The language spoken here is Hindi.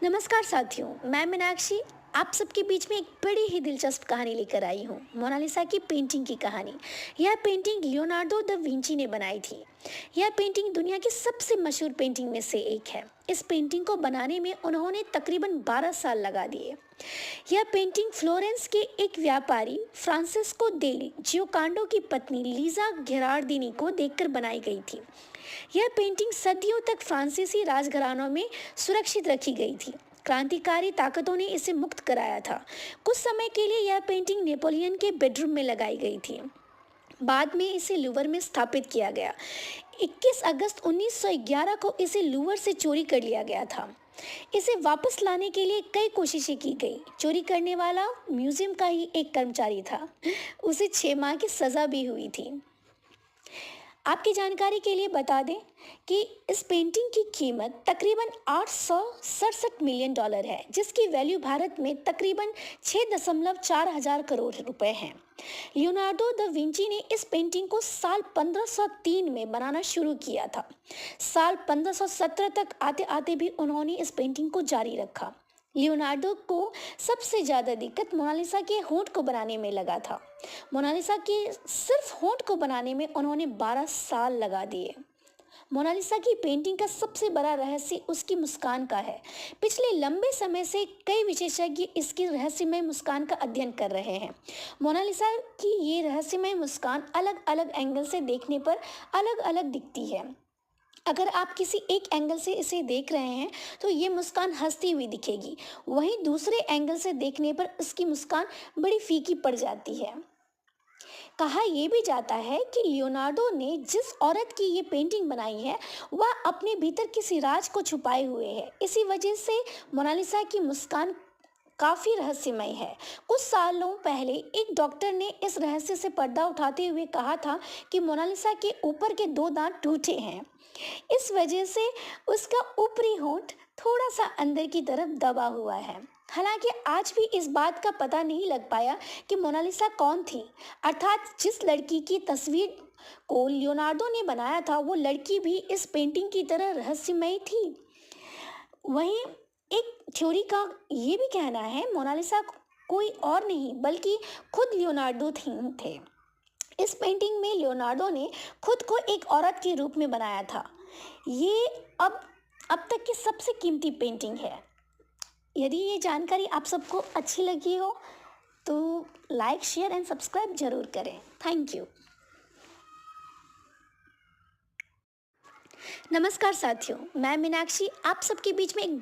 नमस्कार साथियों, मैं मीनाक्षी आप सबके बीच में एक बड़ी ही दिलचस्प कहानी लेकर आई हूँ। मोनालिसा की पेंटिंग की कहानी। यह पेंटिंग लियोनार्डो द विंची ने बनाई थी। यह पेंटिंग दुनिया की सबसे मशहूर पेंटिंग में से एक है। इस पेंटिंग को बनाने में उन्होंने तकरीबन 12 साल लगा दिए। यह पेंटिंग फ्लोरेंस के एक व्यापारी फ्रांसिस्को देल जियोकांडो की पत्नी लीजा घेरार्डिनी को देखकर बनाई गई थी। यह पेंटिंग सदियों तक फ्रांसीसी राजघरानों में सुरक्षित रखी गई थी। क्रांतिकारी ताकतों ने इसे मुक्त कराया था। कुछ समय के लिए यह पेंटिंग नेपोलियन के बेडरूम में लगाई गई थी। बाद में इसे लूवर में स्थापित किया गया। 21 अगस्त 1911 को इसे लूवर से चोरी कर लिया गया था। इसे वापस लाने के लिए कई कोशिशें की गई। चोरी करने वाला म्यूजियम का ही एक कर्मचारी था। उसे 6 माह की सजा भी हुई थी। आपकी जानकारी के लिए बता दें कि इस पेंटिंग की कीमत तकरीबन 867 मिलियन डॉलर है, जिसकी वैल्यू भारत में तकरीबन 6.4 हजार करोड़ रुपए है। लियोनार्डो द विंची ने इस पेंटिंग को साल 1503 में बनाना शुरू किया था। साल 1517 तक आते आते भी उन्होंने इस पेंटिंग को जारी रखा। लियोनार्डो को सबसे ज़्यादा दिक्कत मोनालिसा के होंठ को बनाने में लगा था। मोनालिसा के सिर्फ होंठ को बनाने में उन्होंने 12 साल लगा दिए। मोनालिसा की पेंटिंग का सबसे बड़ा रहस्य उसकी मुस्कान का है। पिछले लंबे समय से कई विशेषज्ञ इसकी रहस्यमय मुस्कान का अध्ययन कर रहे हैं। मोनालिसा की ये रहस्यमय मुस्कान अलग अलग एंगल से देखने पर अलग अलग दिखती है। अगर आप किसी एक एंगल से इसे देख रहे हैं तो ये मुस्कान हंसती हुई दिखेगी, वहीं दूसरे एंगल से देखने पर उसकी मुस्कान बड़ी फीकी पड़ जाती है। कहा यह भी जाता है कि लियोनार्डो ने जिस औरत की ये पेंटिंग बनाई है वह अपने भीतर किसी राज को छुपाए हुए है। इसी वजह से मोनालिसा की मुस्कान काफी रहस्यमय है। कुछ सालों पहले एक डॉक्टर ने इस रहस्य से पर्दा उठाते हुए कहा था कि मोनालिसा के ऊपर के 2 दांत टूटे हैं। इस वजह से उसका ऊपरी होंठ थोड़ा सा अंदर की तरफ दबा हुआ है। हालांकि आज भी इस बात का पता नहीं लग पाया कि मोनालिसा कौन थी, अर्थात जिस लड़की की तस्वीर को लियोनार्डो ने बनाया था वो लड़की भी इस पेंटिंग की तरह रहस्यमयी थी। वहीं एक थ्योरी का ये भी कहना है मोनालिसा कोई और नहीं बल्कि खुद लियोनार्डो थे। इस पेंटिंग में लियोनार्डो ने खुद को एक औरत के रूप में बनाया था। ये अब तक की सबसे कीमती पेंटिंग है। यदि ये जानकारी आप सबको अच्छी लगी हो तो लाइक, शेयर एंड सब्सक्राइब जरूर करें। Thank you. नमस्कार साथियों, मैं मीनाक्षी आप सबके बीच में एक